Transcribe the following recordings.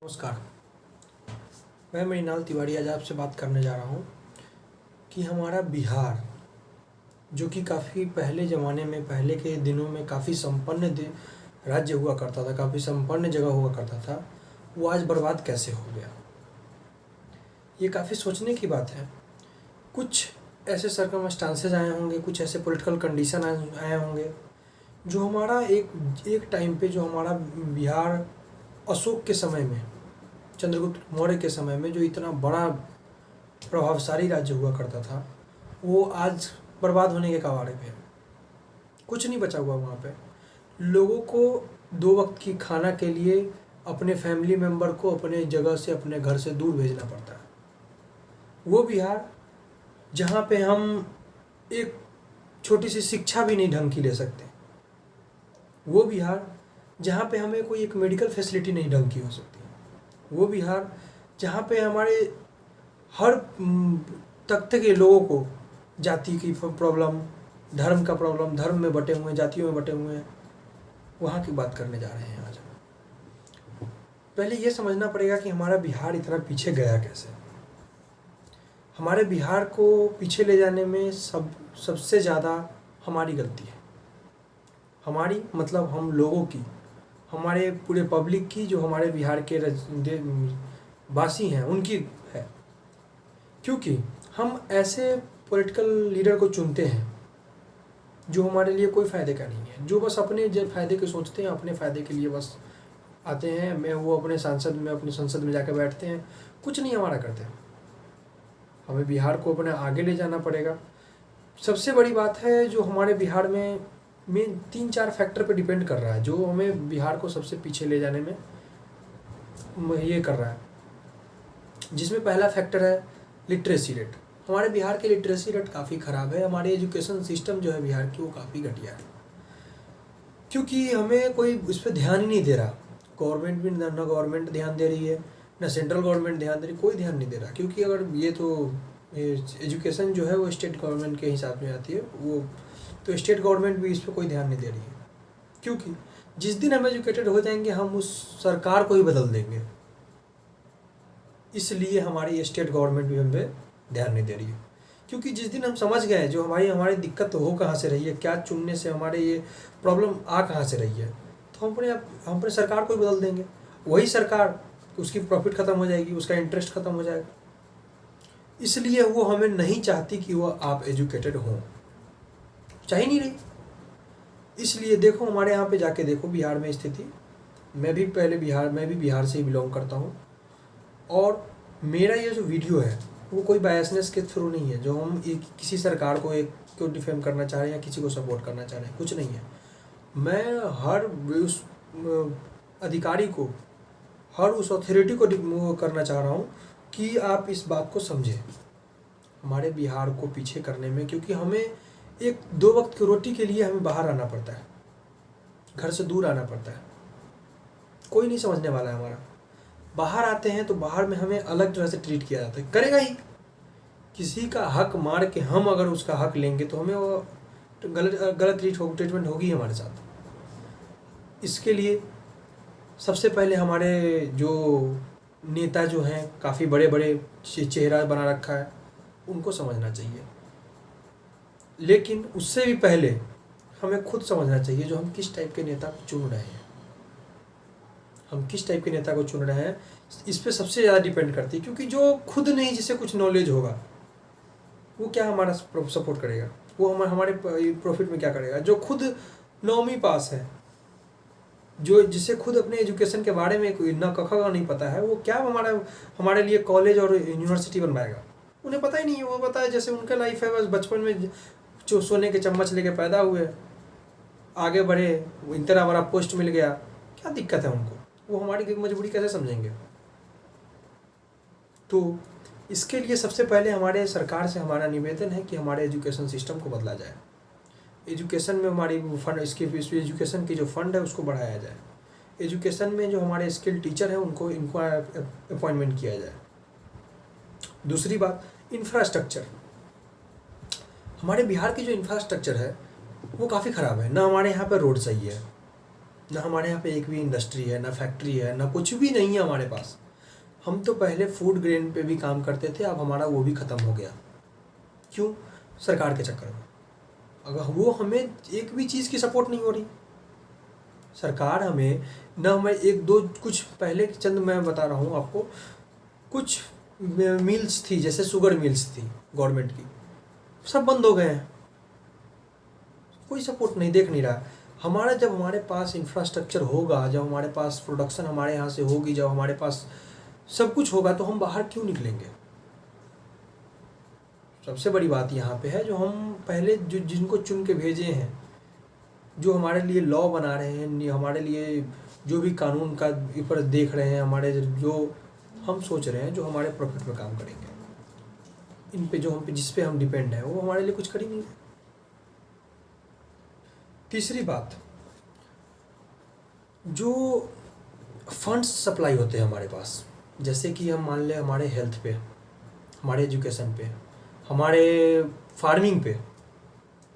नमस्कार। मैं मृणाल तिवारी आज आपसे बात करने जा रहा हूँ कि हमारा बिहार जो कि काफ़ी पहले ज़माने में पहले के दिनों में काफ़ी राज्य हुआ करता था, काफ़ी संपन्न जगह हुआ करता था, वो आज बर्बाद कैसे हो गया। ये काफ़ी सोचने की बात है। कुछ ऐसे सर्कमस्टांसेस आए होंगे, कुछ ऐसे पॉलिटिकल कंडीशन आए होंगे जो हमारा एक टाइम पे जो हमारा बिहार अशोक के समय में, चंद्रगुप्त मौर्य के समय में जो इतना बड़ा प्रभावशाली राज्य हुआ करता था, वो आज बर्बाद होने के कगार पे है। कुछ नहीं बचा हुआ वहाँ पे। लोगों को 2 वक्त की खाना के लिए अपने फैमिली मेम्बर को अपने जगह से, अपने घर से दूर भेजना पड़ता है। वो बिहार जहाँ पे हम एक छोटी सी शिक्षा भी नहीं ढंग की ले सकते, वो बिहार जहाँ पे हमें कोई एक मेडिकल फैसिलिटी नहीं ढंग की हो सकती, वो बिहार जहाँ पे हमारे हर तख्ते के लोगों को जाति की प्रॉब्लम, धर्म का प्रॉब्लम, धर्म में बटे हुए हैं, जातियों में बटे हुए हैं, वहाँ की बात करने जा रहे हैं आज। पहले ये समझना पड़ेगा कि हमारा बिहार इतना पीछे गया कैसे। हमारे बिहार को पीछे ले जाने में सबसे ज़्यादा हमारी गलती है। हमारी मतलब हम लोगों की, हमारे पूरे पब्लिक की, जो हमारे बिहार के वासी हैं उनकी है। क्योंकि हम ऐसे पॉलिटिकल लीडर को चुनते हैं जो हमारे लिए कोई फ़ायदे का नहीं है, जो बस अपने फ़ायदे के सोचते हैं, अपने फ़ायदे के लिए बस आते हैं। वो अपने संसद में जाकर बैठते हैं, कुछ नहीं हमारा करते हैं। हमें बिहार को अपने आगे ले जाना पड़ेगा। सबसे बड़ी बात है जो हमारे बिहार में 3-4 फैक्टर पे डिपेंड कर रहा है, जो हमें बिहार को सबसे पीछे ले जाने में ये कर रहा है। जिसमें पहला फैक्टर है लिटरेसी रेट। हमारे बिहार की लिटरेसी रेट काफ़ी ख़राब है। हमारे एजुकेशन सिस्टम जो है बिहार की, वो काफ़ी घटिया है, क्योंकि हमें कोई इस पर ध्यान ही नहीं दे रहा। गवर्नमेंट भी ना गवर्नमेंट ध्यान दे रही है, ना सेंट्रल गवर्नमेंट ध्यान दे रही, कोई ध्यान नहीं दे रहा। क्योंकि अगर एजुकेशन जो है वो स्टेट गवर्नमेंट के हिसाब में आती है, वो तो स्टेट गवर्नमेंट भी इस पर कोई ध्यान नहीं दे रही है। क्योंकि जिस दिन हम एजुकेटेड हो जाएंगे, हम उस सरकार को ही बदल देंगे। इसलिए हमारी स्टेट गवर्नमेंट भी हम पे ध्यान नहीं दे रही है। क्योंकि जिस दिन हम समझ गए जो हमारी दिक्कत हो कहाँ से रही है, क्या चुनने से हमारे ये प्रॉब्लम आ कहाँ से रही है, तो हम अपने सरकार को ही बदल देंगे। वही सरकार, उसकी प्रॉफिट ख़त्म हो जाएगी, उसका इंटरेस्ट ख़त्म हो जाएगा। इसलिए वो हमें नहीं चाहती कि वो आप एजुकेटेड हों, चाह ही नहीं रही। इसलिए देखो हमारे यहाँ पे जाके देखो बिहार में स्थिति। मैं भी बिहार से ही बिलोंग करता हूँ, और मेरा ये जो वीडियो है वो कोई बायसनेस के थ्रू नहीं है, जो हम किसी सरकार को डिफेम करना चाह रहे हैं या किसी को सपोर्ट करना चाह रहे हैं, कुछ नहीं है। मैं हर उस अधिकारी को, हर उस अथॉरिटी को करना चाह रहा हूँ कि आप इस बात को समझें हमारे बिहार को पीछे करने में। क्योंकि हमें 2 वक्त की रोटी के लिए हमें बाहर आना पड़ता है, घर से दूर आना पड़ता है। कोई नहीं समझने वाला है हमारा। बाहर आते हैं तो बाहर में हमें अलग तरह से ट्रीट किया जाता है, करेगा ही। किसी का हक मार के हम अगर उसका हक लेंगे तो हमें वो गलत ट्रीटमेंट होगी हमारे साथ। इसके लिए सबसे पहले हमारे जो नेता जो हैं, काफ़ी बड़े बड़े चेहरा बना रखा है, उनको समझना चाहिए। लेकिन उससे भी पहले हमें खुद समझना चाहिए जो हम किस टाइप के नेता को चुन रहे हैं। हम किस टाइप के नेता को चुन रहे हैं, इस पे सबसे ज़्यादा डिपेंड करती है। क्योंकि जो खुद नहीं, जिसे कुछ नॉलेज होगा, वो क्या हमारा सपोर्ट करेगा, वो हमारे प्रॉफिट में क्या करेगा। जो खुद 9वीं पास है, जिसे खुद अपने एजुकेशन के बारे में ना क ख नहीं पता है, वो क्या हमारे लिए कॉलेज और यूनिवर्सिटी बनवाएगा। उन्हें पता ही नहीं है। वो पता है जैसे उनका लाइफ है, बस बचपन में जो सोने के चम्मच लेके पैदा हुए, आगे बढ़े, इतना बड़ा पोस्ट मिल गया, क्या दिक्कत है उनको, वो हमारी मजबूरी कैसे समझेंगे। तो इसके लिए सबसे पहले हमारे सरकार से हमारा निवेदन है कि हमारे एजुकेशन सिस्टम को बदला जाए। एजुकेशन में हमारी एजुकेशन की जो फंड है उसको बढ़ाया जाए। एजुकेशन में जो हमारे स्किल टीचर हैं इनको अपॉइंटमेंट किया जाए। दूसरी बात, इंफ्रास्ट्रक्चर। हमारे बिहार की जो इंफ्रास्ट्रक्चर है वो काफ़ी ख़राब है। ना हमारे यहाँ पर रोड सही है, ना हमारे यहाँ पे एक भी इंडस्ट्री है, ना फैक्ट्री है, ना कुछ भी नहीं है हमारे पास। हम तो पहले फूड ग्रेन पे भी काम करते थे, अब हमारा वो भी ख़त्म हो गया। क्यों? सरकार के चक्कर में। अगर वो हमें एक भी चीज़ की सपोर्ट नहीं हो रही, सरकार हमें न हमें एक दो कुछ पहले चंद मैं बता रहा हूँ आपको, कुछ मिल्स थी जैसे शुगर मिल्स थी गवर्नमेंट की, सब बंद हो गए हैं। कोई सपोर्ट नहीं, देख नहीं रहा। हमारा जब हमारे पास इंफ्रास्ट्रक्चर होगा, जब हमारे पास प्रोडक्शन हमारे यहाँ से होगी, जब हमारे पास सब कुछ होगा, तो हम बाहर क्यों निकलेंगे? सबसे बड़ी बात यहाँ पे है, जो हम पहले जो जिनको चुन के भेजे हैं, जो हमारे लिए लॉ बना रहे हैं, हमारे लिए जो भी कानून का ऊपर देख रहे हैं, हमारे जो हम सोच रहे हैं जो हमारे प्रॉफिट में काम करेंगे, इन पे जो हम पे जिस पे हम डिपेंड है, वो हमारे लिए कुछ कर ही नहीं है। तीसरी बात, जो फंड्स सप्लाई होते हैं हमारे पास, जैसे कि हम मान लें हमारे हेल्थ पे, हमारे एजुकेशन पे, हमारे फार्मिंग पे,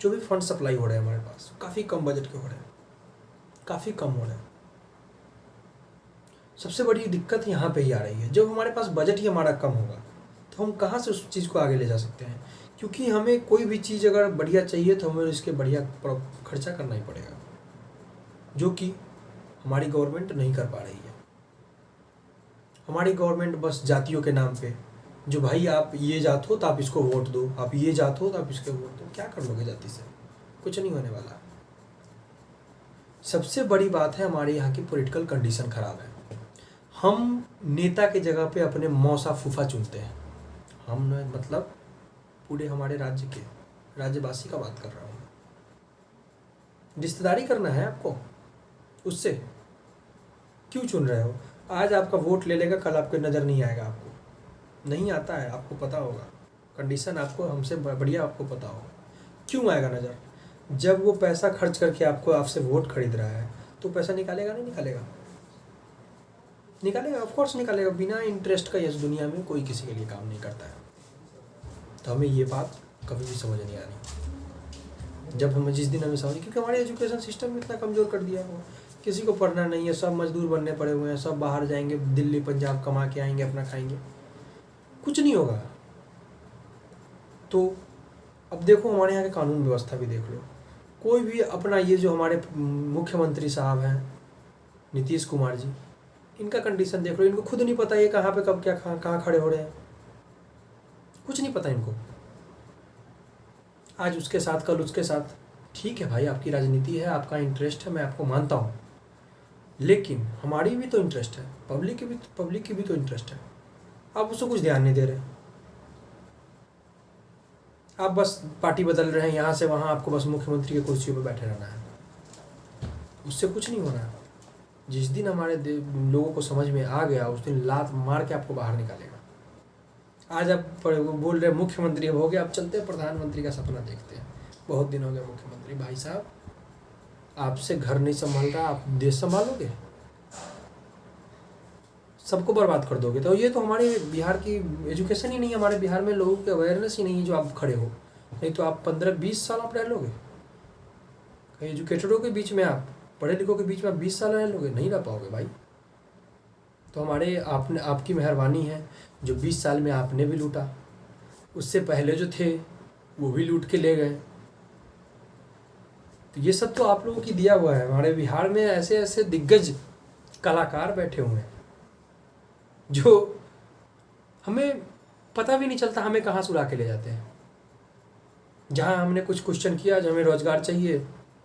जो भी फंड सप्लाई हो रहे हैं हमारे पास, काफ़ी कम बजट के हो रहे हैं, काफ़ी कम हो रहे हैं। सबसे बड़ी दिक्कत यहाँ पे ही आ रही है। जब हमारे पास बजट ही हमारा कम होगा, तो हम कहाँ से उस चीज़ को आगे ले जा सकते हैं? क्योंकि हमें कोई भी चीज़ अगर बढ़िया चाहिए तो हमें इसके बढ़िया खर्चा करना ही पड़ेगा, जो कि हमारी गवर्नमेंट नहीं कर पा रही है। हमारी गवर्नमेंट बस जातियों के नाम पे, जो भाई आप ये जात हो तो आप इसको वोट दो, आप ये जात हो तो आप इसको वोट दो, क्या कर लोगे जाति से? कुछ नहीं होने वाला। सबसे बड़ी बात है, हमारे यहाँ की पॉलिटिकल कंडीशन ख़राब है। हम नेता के जगह पे अपने मौसा फूफा चुनते हैं। हम मतलब पूरे हमारे राज्य के राज्यवासी का बात कर रहा हूँ। रिश्तेदारी करना है आपको उससे, क्यों चुन रहे हो? आज आपका वोट ले लेगा, कल आपको नज़र नहीं आएगा, आपको नहीं आता है, आपको पता होगा कंडीशन, आपको हमसे बढ़िया आपको पता होगा। क्यों आएगा नज़र? जब वो पैसा खर्च करके आपको आपसे वोट खरीद रहा है, तो पैसा निकालेगा नहीं निकालेगा? निकालेगा, ऑफ कोर्स निकालेगा। बिना इंटरेस्ट का इस दुनिया में कोई किसी के लिए काम नहीं करता है। तो हमें ये बात कभी भी समझ नहीं आनी। जब हमें जिस दिन हमें समझ, क्योंकि हमारे एजुकेशन सिस्टम में इतना कमज़ोर कर दिया है, किसी को पढ़ना नहीं है, सब मजदूर बनने पड़े हुए हैं, सब बाहर जाएंगे, दिल्ली पंजाब कमा के आएंगे, अपना खाएंगे, कुछ नहीं होगा। तो अब देखो हमारे यहाँ के कानून व्यवस्था भी देख लो, कोई भी अपना, ये जो हमारे मुख्यमंत्री साहब हैं नीतीश कुमार जी, इनका कंडीशन देख लो, इनको खुद नहीं पता ये कहाँ पे कब क्या कहाँ खड़े हो रहे हैं, कुछ नहीं पता इनको। आज उसके साथ, कल उसके साथ। ठीक है भाई, आपकी राजनीति है, आपका इंटरेस्ट है, मैं आपको मानता हूँ, लेकिन हमारी भी तो इंटरेस्ट है, पब्लिक की भी तो इंटरेस्ट है। आप उसको कुछ ध्यान नहीं दे रहे, आप बस पार्टी बदल रहे हैं यहाँ से वहाँ, आपको बस मुख्यमंत्री की कुर्सी पर बैठे रहना है, उससे कुछ नहीं होना है। जिस दिन हमारे लोगों को समझ में आ गया, उस दिन लात मार के आपको बाहर निकालेगा। आज आप बोल रहे मुख्यमंत्री हो गए, आप चलते प्रधानमंत्री का सपना देखते हैं। बहुत दिन हो गया मुख्यमंत्री। भाई साहब, आपसे घर नहीं संभाल रहा, आप देश संभालोगे? सबको बर्बाद कर दोगे। तो ये तो हमारे बिहार की एजुकेशन ही नहीं है, हमारे बिहार में लोगों की अवेयरनेस ही नहीं है, जो आप खड़े हो। नहीं तो आप 15-20 साल आप रह लोगे एजुकेटेडों के बीच में, आप पढ़े लिखों के बीच में आप 20 साल रह लोगे? नहीं रह पाओगे भाई। तो हमारे आपने, आपकी मेहरबानी है जो 20 साल में आपने भी लूटा, उससे पहले जो थे वो भी लूट के ले गए। तो ये सब तो आप लोगों की दिया हुआ है। हमारे बिहार में ऐसे ऐसे दिग्गज कलाकार बैठे हुए हैं, जो हमें पता भी नहीं चलता हमें कहाँ से उड़ा के ले जाते हैं। जहाँ हमने कुछ क्वेश्चन किया, जब हमें रोजगार चाहिए,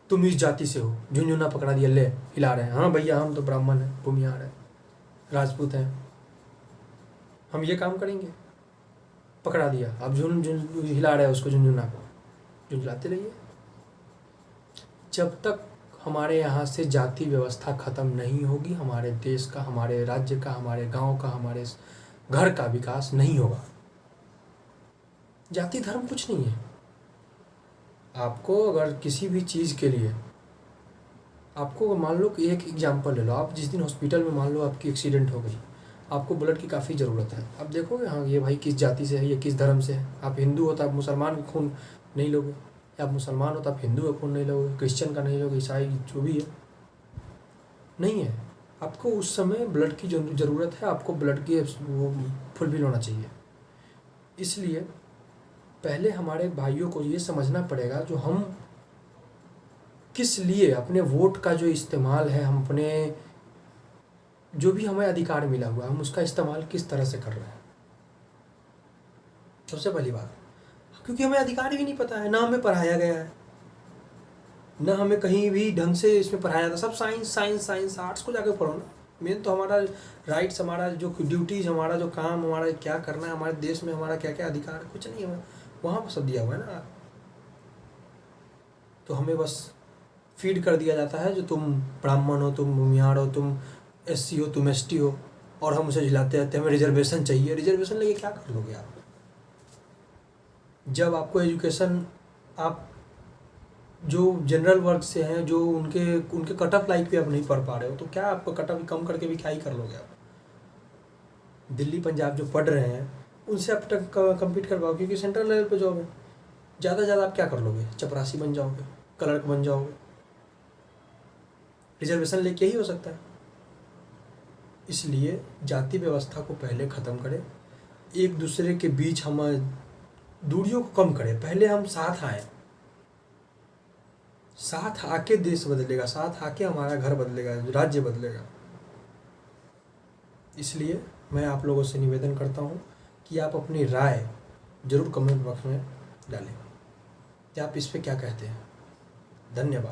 तुम इस जाति से हो, झुनझुना पकड़ा दिया, ले हिला रहे हैं। हाँ भैया, हम तो ब्राह्मण हैं, भूमिहार हैं, राजपूत हैं, हम ये काम करेंगे, पकड़ा दिया, अब झुन हिला रहे हैं उसको, झुनझुना को झुंझलाते रहिए। जब तक हमारे यहाँ से जाति व्यवस्था ख़त्म नहीं होगी, हमारे देश का, हमारे राज्य का, हमारे गांव का, हमारे घर का विकास नहीं होगा। जाति धर्म कुछ नहीं है। आपको अगर किसी भी चीज़ के लिए, आपको मान लो कि एक एग्जांपल ले लो, आप जिस दिन हॉस्पिटल में मान लो आपकी एक्सीडेंट हो गई, आपको ब्लड की काफ़ी ज़रूरत है। अब देखोगे हाँ ये भाई किस जाति से है, ये किस धर्म से है। आप हिंदू हो तो आप मुसलमान का खून नहीं लोगे, या आप मुसलमान हो तो आप हिंदू का खून नहीं लोगे, क्रिश्चियन का नहीं लोगे, ईसाई जो भी है। नहीं है। आपको उस समय ब्लड की जो ज़रूरत है, आपको ब्लड की वो फुलफिल होना चाहिए। इसलिए पहले हमारे भाइयों को ये समझना पड़ेगा जो हम किस लिए अपने वोट का जो इस्तेमाल है, हम अपने जो भी हमें अधिकार मिला हुआ है हम उसका इस्तेमाल किस तरह से कर रहे हैं। सबसे पहली बात, क्योंकि हमें अधिकार ही नहीं पता है, ना हमें पढ़ाया गया है, ना हमें कहीं भी ढंग से इसमें पढ़ाया जाता। सब साइंस साइंस साइंस आर्ट्स को जाके पढ़ो ना। मेन तो हमारा राइट्स, हमारा जो ड्यूटीज़, हमारा जो काम, हमारा क्या करना है हमारे देश में, हमारा क्या क्या अधिकार है, कुछ नहीं है वहाँ पर सब दिया हुआ है ना। तो हमें बस फीड कर दिया जाता है जो तुम ब्राह्मण हो, तुम भूमिहार हो, तुम SC हो, तुम ST हो, और हम उसे झिलाते रहते हैं हमें रिजर्वेशन चाहिए। रिजर्वेशन लेके क्या कर लोगे आप? जब आपको एजुकेशन, आप जो जनरल वर्ग से हैं, जो उनके कट ऑफ लाइफ पे आप नहीं पढ़ पा रहे हो, तो क्या आपको कट ऑफ कम करके भी क्या ही कर लोगे आप? दिल्ली पंजाब जो पढ़ रहे हैं उनसे आप कम्पीट कर पाओ, क्योंकि सेंट्रल लेवल पे जॉब है। ज़्यादा से ज़्यादा आप क्या कर लोगे? चपरासी बन जाओगे, क्लर्क बन जाओगे। रिजर्वेशन लेके ही हो सकता है। इसलिए जाति व्यवस्था को पहले ख़त्म करें, एक दूसरे के बीच हम दूरियों को कम करें। पहले हम साथ आए, साथ आके देश बदलेगा, साथ आके हमारा घर बदलेगा, राज्य बदलेगा। इसलिए मैं आप लोगों से निवेदन करता हूँ कि आप अपनी राय ज़रूर कमेंट बॉक्स में डालें कि आप इस पे क्या कहते हैं। धन्यवाद।